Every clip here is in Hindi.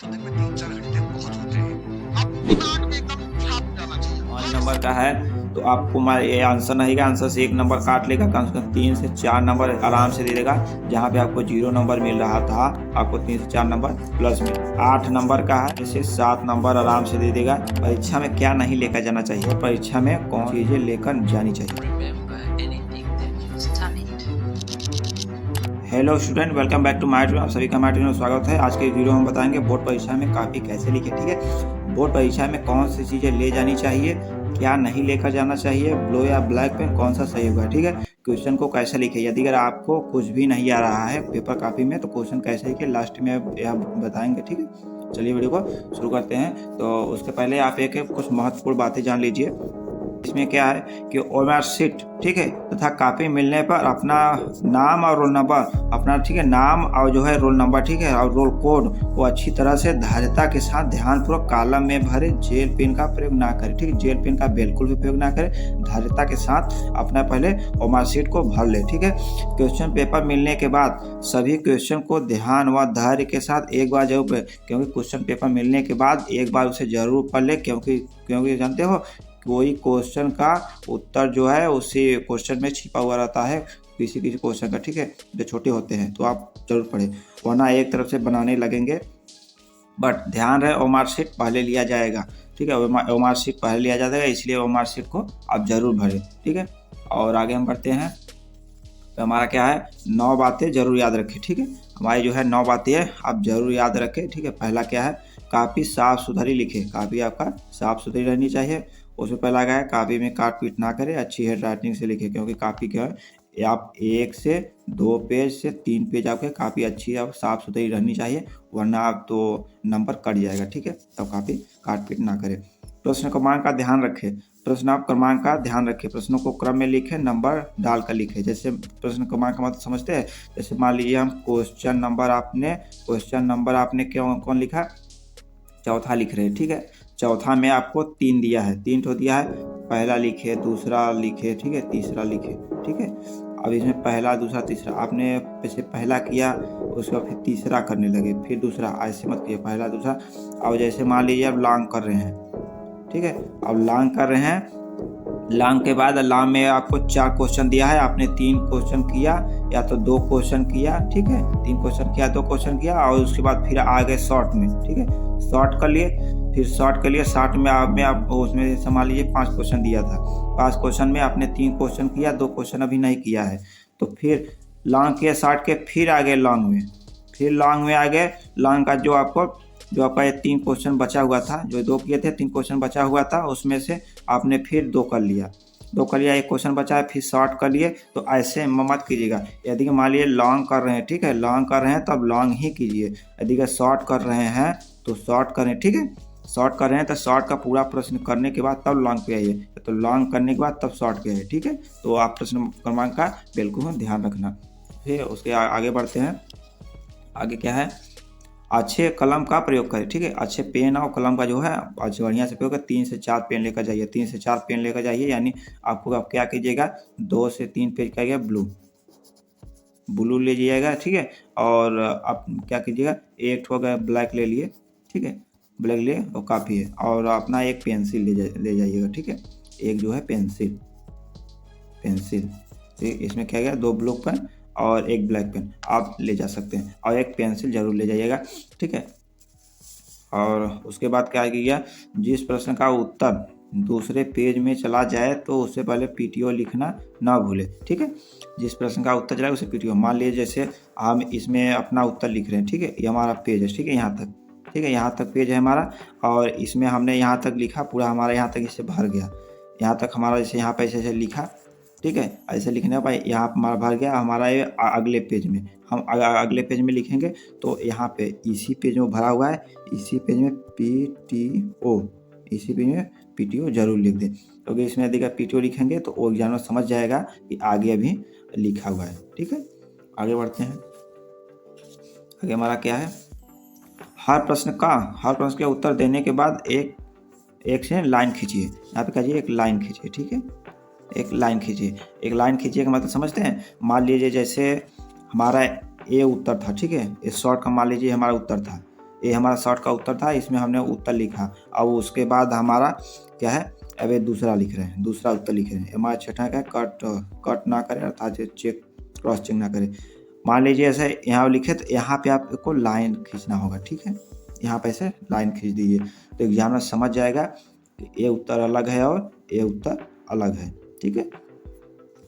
तो दिन में 3-4 घंटे बहुत होते हैं। आपको दिमाग में एकदम छाप जाना चाहिए। 5 नंबर का है तो आपको ये आंसर नहीं का आंसर से 1 नंबर काट लेगा, कम से कम 3 से 4 नंबर आराम से दे देगा। जहाँ पे आपको 0 नंबर मिल रहा था आपको 3 से 4 नंबर प्लस में 8 नंबर का है, जैसे 7 नंबर आराम से दे देगा। परीक्षा में क्या नहीं लेकर जाना चाहिए, परीक्षा में कौन चीजें लेकर जानी चाहिए। Hello student, welcome back to my tuition. आप सभी का माय ट्यूशन में स्वागत है। आज के वीडियो में बताएंगे बोर्ड परीक्षा में कापी कैसे लिखे। ठीक है, बोर्ड परीक्षा में कौन सी चीजें ले जानी चाहिए, क्या नहीं लेकर जाना चाहिए, ब्लू या ब्लैक पेन कौन सा सही होगा। ठीक है, क्वेश्चन को कैसे लिखे, यदि अगर आपको कुछ भी नहीं आ रहा है पेपर कापी में तो क्वेश्चन कैसे लिखे लास्ट में यह बताएंगे। ठीक है, चलिए वीडियो को शुरू करते हैं। तो उसके पहले आप एक कुछ महत्वपूर्ण बातें जान लीजिए। इसमें क्या है कि ओएमआर शीट, ठीक है, तथा कापी मिलने पर अपना नाम और रोल नंबर, अपना ठीक है नाम और जो है रोल नंबर, ठीक है, और रोल कोड वो अच्छी तरह से धारिता के साथ ध्यानपूर्वक कॉलम में भरे। जेल पेन का प्रयोग ना करें। ठीक है, जेल पेन का बिल्कुल भी प्रयोग ना करें। धारिता के साथ अपना पहले ओएमआर शीट को भर ले। ठीक है, क्वेश्चन पेपर मिलने के बाद सभी क्वेश्चन को ध्यान व धैर्य के साथ एक बार जरूर पढ़े, क्योंकि क्वेश्चन पेपर मिलने के बाद एक बार उसे जरूर पढ़ ले, क्योंकि जानते हो कोई क्वेश्चन का उत्तर जो है उसी क्वेश्चन में छिपा हुआ रहता है, किसी किसी क्वेश्चन का। ठीक है, जो छोटे होते हैं तो आप जरूर पढ़ें, वरना एक तरफ से बनाने लगेंगे। बट ध्यान रहे ओएमआर शीट पहले लिया जाएगा। ठीक है, ओएमआर शीट पहले लिया जाएगा, इसलिए ओएमआर शीट को आप जरूर भरें। ठीक है, और आगे हम बढ़ते हैं। तो हमारा क्या है, 9 बातें जरूर याद रखें। ठीक है, हमारी जो है 9 बातें आप जरूर याद रखें। ठीक है, पहला क्या है, काफ़ी साफ सुथरी लिखे। काफ़ी आपका साफ सुथरी रहनी चाहिए। उसमें पहला क्या है, कापी में काट पीट ना करें, अच्छी हैंड राइटिंग से लिखे, क्योंकि कापी क्या है, आप 1 से 2 पेज से 3 पेज आपके कापी अच्छी और साफ सुथरी रहनी चाहिए, वरना आप तो नंबर कट जाएगा। ठीक है, तब कापी काट पीट ना करें। प्रश्न क्रमांक का ध्यान रखें। प्रश्न आप क्रमांक का ध्यान रखें, प्रश्नों को क्रम में लिखें, नंबर डालकर लिखें। जैसे प्रश्न क्रमांक का मतलब समझते हैं, जैसे मान लीजिए हम क्वेश्चन नंबर आपने कौन लिखा, चौथा लिख रहे हैं। ठीक है, चौथा में आपको 3 दिया है, 3 तो दिया है, पहला लिखे, दूसरा लिखे, ठीक है, तीसरा लिखे। ठीक है, अब इसमें पहला दूसरा तीसरा आपने जैसे पहला किया, उसके बाद फिर तीसरा करने लगे, फिर दूसरा, ऐसे मत किया, पहला दूसरा। अब जैसे मान लीजिए अब लॉन्ग कर रहे हैं। ठीक है, अब लॉन्ग कर रहे हैं, लॉन्ग के बाद लॉन्ग में आपको 4 क्वेश्चन दिया है, आपने 3 क्वेश्चन किया या तो 2 क्वेश्चन किया। ठीक है, 3 क्वेश्चन किया, 2 क्वेश्चन किया, और उसके बाद फिर आ गए शॉर्ट में। ठीक है, शॉर्ट कर लिए, फिर शॉर्ट कर लिए, शॉर्ट में आप उसमें संभाल लीजिए 5 क्वेश्चन दिया था, 5 क्वेश्चन में आपने 3 क्वेश्चन किया, 2 क्वेश्चन अभी नहीं किया है, तो फिर लॉन्ग के शॉर्ट के फिर आ गए लॉन्ग में, फिर लॉन्ग में आ गए। लॉन्ग का जो आपका ये 3 क्वेश्चन बचा हुआ था, जो 2 किए थे, 3 क्वेश्चन बचा हुआ था, उसमें से आपने फिर 2 कर लिया, 1 क्वेश्चन बचा है, फिर शॉर्ट कर लिए। तो ऐसे मत कीजिएगा। यदि मान लिए लॉन्ग कर रहे हैं, ठीक है, लॉन्ग कर रहे हैं तब लॉन्ग ही कीजिए। यदि शॉर्ट कर रहे हैं तो शॉर्ट करें। ठीक है, शॉर्ट कर रहे हैं तो शॉर्ट का पूरा प्रश्न करने के बाद तब लॉन्ग पे आइए, तो लॉन्ग करने के बाद तब शॉर्ट पे आइए। ठीक है, तो आप प्रश्न क्रमांक का बिल्कुल ध्यान रखना। फिर उसके आगे बढ़ते हैं। आगे क्या है, अच्छे कलम का प्रयोग करें। ठीक है, अच्छे पेन और कलम का जो है अच्छे बढ़िया से प्रयोग करें। 3 से 4 पेन लेकर जाइए, 3 से 4 पेन लेकर जाइए, यानी आपको आप क्या कीजिएगा, 2 से 3 पेज का गया ब्लू ले जाइएगा। ठीक है, और आप क्या कीजिएगा, एक ठो अगर ब्लैक ले लिए, ठीक है, ब्लैक लिए और काफ़ी है, और अपना एक पेंसिल ले जाइएगा। ठीक है, एक जो है पेंसिल, ठीक, इसमें क्या गया, 2 ब्लू पेन और 1 ब्लैक पेन आप ले जा सकते हैं, और 1 पेंसिल जरूर ले जाइएगा। ठीक है, और उसके बाद क्या किया, जिस प्रश्न का उत्तर दूसरे पेज में चला जाए तो उससे पहले पीटीओ लिखना ना भूले। ठीक है, जिस प्रश्न का उत्तर चला उसे पीटीओ, मान लीजिए जैसे हम इसमें अपना उत्तर लिख रहे हैं। ठीक है, ये हमारा पेज है, ठीक है, यहाँ तक, ठीक है, यहाँ तक पेज है हमारा, और इसमें हमने यहाँ तक लिखा, पूरा हमारा यहाँ तक इससे भर गया, यहाँ तक हमारा जैसे यहाँ पे ऐसे लिखा। ठीक है, ऐसे लिखने पर यहाँ हमारा भर गया, हमारा ये अगले पेज में, हम अगले पेज में लिखेंगे तो यहाँ पे इसी पेज में भरा हुआ है, इसी पेज में पीटीओ, इसी पेज में पीटीओ जरूर लिख दें, क्योंकि तो इसमें यदि पीटीओ लिखेंगे तो वो एग्जामिनर समझ जाएगा कि आगे अभी लिखा हुआ है। ठीक है, आगे बढ़ते हैं। आगे हमारा क्या है, हर प्रश्न के उत्तर देने के बाद एक से लाइन खींचिए। यहाँ पे कहिए एक लाइन खींचिए। ठीक है, एक लाइन खींचिए का मतलब समझते हैं। मान लीजिए जैसे हमारा ए उत्तर था, ठीक है, इस शॉर्ट का मान लीजिए हमारा उत्तर था, ये हमारा शॉर्ट का उत्तर था, इसमें हमने उत्तर लिखा। अब उसके बाद हमारा क्या है, अब ये दूसरा लिख रहे हैं, दूसरा उत्तर लिख रहे हैं। हमारा छठा क्या है, कट ना करें अर्थात चेक क्रॉस चेक ना करें। मान लीजिए ऐसे यहाँ लिखे तो यहाँ पे आपको लाइन खींचना होगा, ठीक है, यहाँ पे ऐसे लाइन खींच दीजिए तो एग्जामिनर समझ जाएगा कि ये उत्तर अलग है और ये उत्तर अलग है, ठीक है।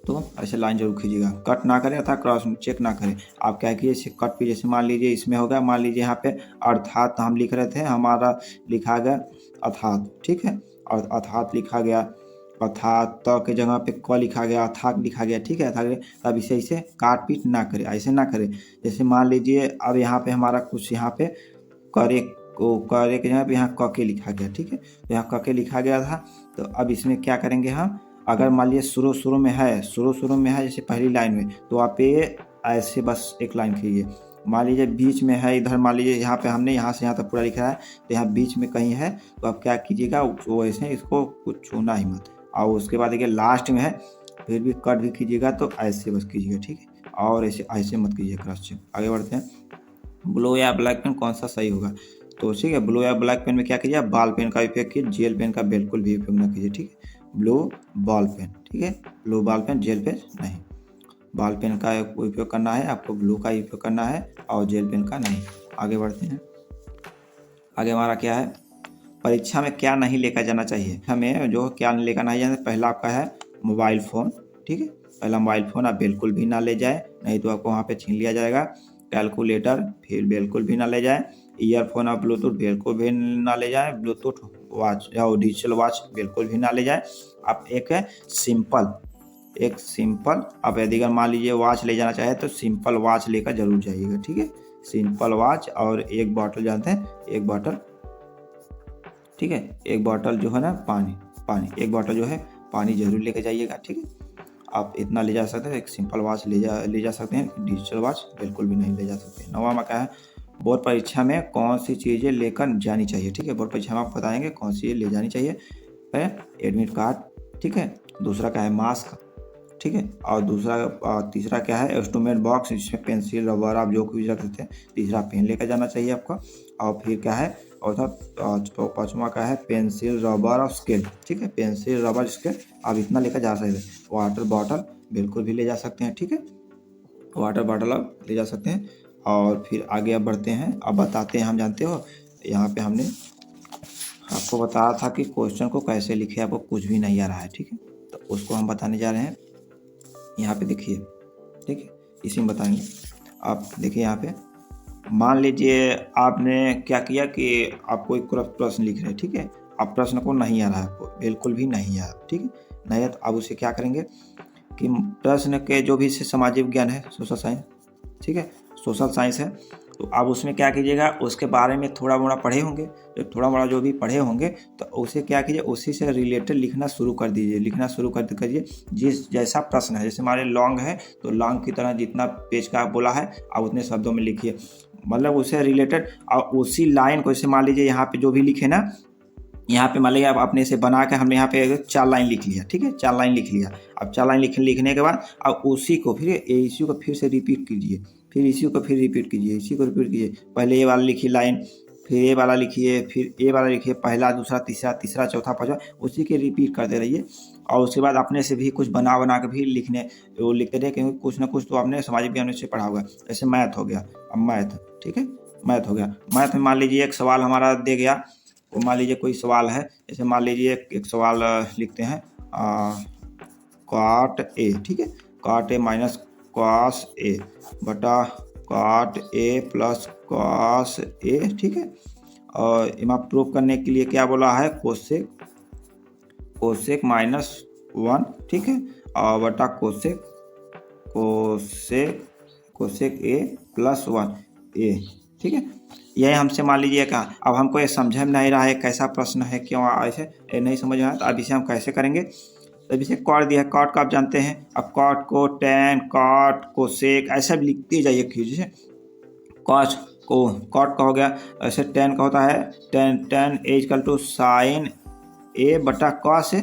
तो ऐसे लाइन जरूर खींचिएगा, कट ना करें अर्थात क्रॉस चेक ना करें। आप क्या कीजिए, कट पे जैसे मान लीजिए इसमें होगा, मान लीजिए यहाँ पे अर्थात हम लिख रहे थे, हमारा लिखा गया अर्थात, ठीक है, और अर्थात लिखा गया, अर्थात त के जगह पे क लिखा गया, अर्थात लिखा गया, ठीक है, अर्थात। तब इसे ऐसे काट पीट ना करें, ऐसे ना करें। जैसे मान लीजिए अब यहाँ पे हमारा कुछ यहाँ पे करे के जगह पे यहाँ क के लिखा गया, ठीक है, तो यहाँ क के लिखा गया था। तो अब इसमें क्या करेंगे हम, अगर मान लीजिए शुरू में है जैसे पहली लाइन में, तो आप ये ऐसे बस एक लाइन खींचिए। मान लीजिए बीच में है इधर, मान लीजिए यहाँ पे हमने यहाँ से यहाँ तक पूरा लिखा है, तो यहाँ बीच में कहीं है तो आप क्या कीजिएगा, वो ऐसे इसको कुछ छूना ही मत। और उसके बाद देखिए लास्ट में है, फिर भी कट भी कीजिएगा तो ऐसे बस कीजिएगा, ठीक है, और ऐसे मत कीजिए क्रॉस चेक। आगे बढ़ते हैं। ब्लू या ब्लैक पेन कौन सा सही होगा, तो ठीक है, ब्लू या ब्लैक पेन में क्या कीजिए, बॉल पेन का उपयोग कीजिए, जेल पेन का बिल्कुल भी उपयोग ना कीजिए, ठीक है। ब्लू बॉल पेन, ठीक है, blue ball pen, gel pen नहीं। बॉल पेन का उपयोग करना है आपको, ब्लू का उपयोग करना है और जेल पेन का नहीं। आगे बढ़ते हैं। आगे हमारा क्या है, परीक्षा में क्या नहीं लेकर जाना चाहिए, हमें जो क्या लेकर नहीं जाना। पहला आपका है मोबाइल फ़ोन, ठीक है, पहला मोबाइल फ़ोन आप बिल्कुल भी ना ले जाए, नहीं तो आपको वहाँ पे छीन लिया जाएगा। कैलकुलेटर फिर बिल्कुल भी ना ले जाए। ईयरफोन और ब्लूटूथ बिल्कुल भी ना ले जाए। ब्लूटूथ वॉच या डिजिटल वॉच बिल्कुल भी ना ले जाए। आप एक सिंपल आप यदि अगर मान लीजिए वॉच ले जाना चाहे तो सिंपल वॉच लेकर जरूर जाइएगा, ठीक है, सिंपल वॉच। और एक बॉटल जानते हैं, एक बॉटल, ठीक है, एक बॉटल जो है ना पानी, एक बॉटल जो है पानी जरूर लेकर जाइएगा, ठीक है। आप इतना ले जा सकते हैं, एक सिंपल वॉच ले जा सकते हैं, डिजिटल वॉच बिल्कुल भी नहीं ले जा सकते। नौवां में क्या है, बोर्ड परीक्षा में कौन सी चीज़ें लेकर जानी चाहिए, ठीक है, बोर्ड परीक्षा में आप बताएंगे कौन सी ले जानी चाहिए। एडमिट कार्ड, ठीक है, दूसरा क्या है मास्क, ठीक है, और तीसरा क्या है इंस्ट्रूमेंट बॉक्स, जिसमें पेंसिल रबर आप जो कुछ रख सकते हैं। तीसरा पेन लेकर जाना चाहिए आपका। और फिर क्या है, और तो पाँचवा का है पेंसिल रबर और स्केल, ठीक है, पेंसिल रबर स्केल आप इतना लेकर जा सकते हैं। वाटर बॉटल बिल्कुल भी ले जा सकते हैं, ठीक है, वाटर बॉटल आप ले जा सकते हैं। और फिर आगे अब बढ़ते हैं, अब बताते हैं, हम जानते हो यहाँ पे हमने आपको बताया था कि क्वेश्चन को कैसे लिखे, आपको कुछ भी नहीं आ रहा है, ठीक है, तो उसको हम बताने जा रहे हैं। यहाँ पे देखिए, ठीक है, इसी में बताएंगे। आप देखिए यहाँ पे मान लीजिए आपने क्या किया कि आप कोई प्रश्न लिख रहे हैं, ठीक है, आप प्रश्न को नहीं आ रहा है, आपको बिल्कुल भी नहीं आ रहा, ठीक है, नहीं है तो आप उसे क्या करेंगे कि प्रश्न के जो भी सामाजिक विज्ञान है, सोशल साइंस, ठीक है, सोशल साइंस है, तो आप उसमें क्या कीजिएगा, उसके बारे में थोड़ा मोड़ा पढ़े होंगे, तो थोड़ा मोड़ा जो भी पढ़े होंगे तो उसे क्या कीजिए, उसी से रिलेटेड लिखना शुरू कर दीजिए, लिखना शुरू कर करिए। जिस जैसा प्रश्न है, जैसे हमारे लॉन्ग है तो लॉन्ग की तरह जितना पेज का बोला है आप उतने शब्दों में लिखिए, मतलब उससे रिलेटेड। और उसी लाइन को, जैसे मान लीजिए यहाँ पे जो भी लिखे ना, यहाँ पे मान लीजिए आप अपने से बना के हमने यहाँ पे 4 लाइन लिख लिया, ठीक है, 4 लाइन लिख लिया। अब 4 लाइन लिखने के बाद अब उसी को फिर से रिपीट कीजिए, फिर इसी को फिर रिपीट कीजिए, इसी को रिपीट कीजिए। पहले ये वाला लिखिए लाइन, फिर ये वाला लिखिए, फिर ये वाला लिखिए, पहला दूसरा तीसरा चौथा पाँचवा, उसी के रिपीट करते रहिए। और उसके बाद अपने से भी कुछ बना के भी लिखते रहिए, क्योंकि कुछ ना कुछ तो आपने सामाजिक विज्ञान से पढ़ा होगा। जैसे मैथ हो गया, अब मैथ, ठीक है, मैथ हो गया। मैथ में मान लीजिए एक सवाल हमारा दे गया, तो मान लीजिए कोई सवाल है, जैसे मान लीजिए एक सवाल लिखते हैं कॉट ए, ठीक है, cot A minus cos A बटा cot A plus cos A, ठीक है। और इमा प्रूव करने के लिए क्या बोला है, कोसेक -1, ठीक है, और बटा कोसेक ए प्लस 1 ए, ठीक है। यह हमसे मान लीजिए का, अब हमको ये समझ में नहीं रहा है कैसा प्रश्न है, क्यों ऐसे नहीं समझ में आया, तो अब इसे हम कैसे करेंगे। तब इसे कॉट दिया है, कॉट का आप जानते हैं, अब कॉट को टेन, कॉट कोसेक ऐसा भी लिखते जाइए। जैसे कॉट का हो गया, ऐसे टेन का होता है टेन इक्वल टू साइन ए बटा कॉस ए,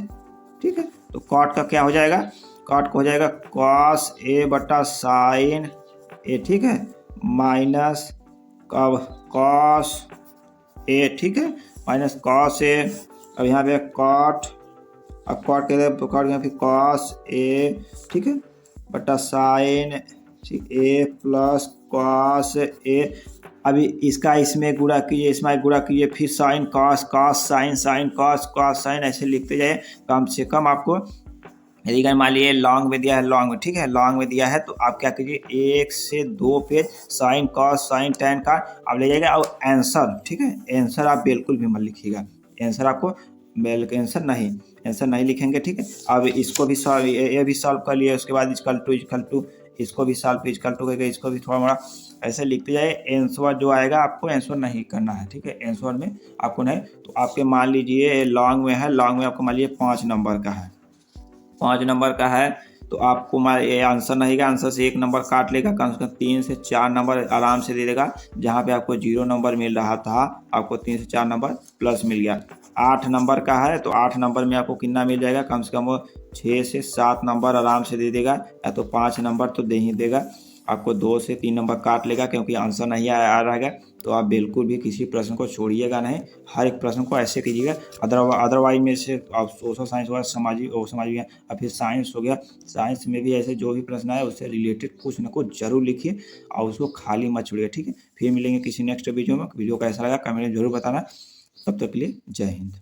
ठीक है। तो कॉट का क्या हो जाएगा, कॉट को हो जाएगा कॉस ए बटा साइन ए, ठीक है, माइनस कॉस ए, ठीक है, माइनस कॉस ए। अब यहाँ पे कॉट, अब कॉट के कॉट यहाँ पे कॉस ए, ठीक है, बटा sign A plus cos A. अभी इसका इसमें गुणा कीजिए, इसमें गुणा कीजिए, फिर sine cos, cos sine, sine cos, cos sine, ऐसे लिखते जाइए। कम से कम आपको यदि मान लीजिए लॉन्ग में दिया है, लॉन्ग में, ठीक है, लॉन्ग में दिया है तो आप क्या कीजिए, 1 से 2 page sine cos sine tan का आप ले जाइएगा। और आंसर, ठीक है, आंसर आप बिल्कुल भी मत लिखिएगा, आंसर आपको आंसर नहीं लिखेंगे, ठीक है। अब इसको भी सॉल्व, ये भी सॉल्व कर लिए, उसके बाद इक्वल टू इसको भी सॉल्व, इक्वल टू करके इसको भी थोड़ा मोड़ा ऐसे लिखते जाए। आंसर जो आएगा आपको आंसर नहीं करना है, ठीक है, आंसर में आपको नहीं। तो आपके मान लीजिए लॉन्ग में है, लॉन्ग में आपको मान लीजिए 5 नंबर का है, 5 नंबर का है तो आपको ये आंसर नहीं का, आंसर से 1 नंबर काट लेगा, कम से कम 3 से 4 नंबर आराम से दे देगा। जहाँ पे आपको 0 नंबर मिल रहा था आपको 3 से 4 नंबर प्लस मिल गया। 8 नंबर का है तो 8 नंबर में आपको कितना मिल जाएगा, कम से कम वो 6 से 7 नंबर आराम से दे देगा, या तो 5 नंबर तो दे ही देगा। आपको 2 से 3 नंबर काट लेगा क्योंकि आंसर नहीं आ रहेगा। तो आप बिल्कुल भी किसी प्रश्न को छोड़िएगा नहीं, हर एक प्रश्न को ऐसे कीजिएगा। अदरवाइज में से आप सोशल साइंस हुआ, समाज विज्ञान और फिर साइंस हो गया, साइंस में भी ऐसे जो भी प्रश्न आए उससे रिलेटेड कुछ ना कुछ जरूर लिखिए और उसको खाली मत छोड़िए, ठीक है। फिर मिलेंगे किसी नेक्स्ट वीडियो में। वीडियो कैसा लगा कमेंट में जरूर बताना। तब तक के लिए जय हिंद।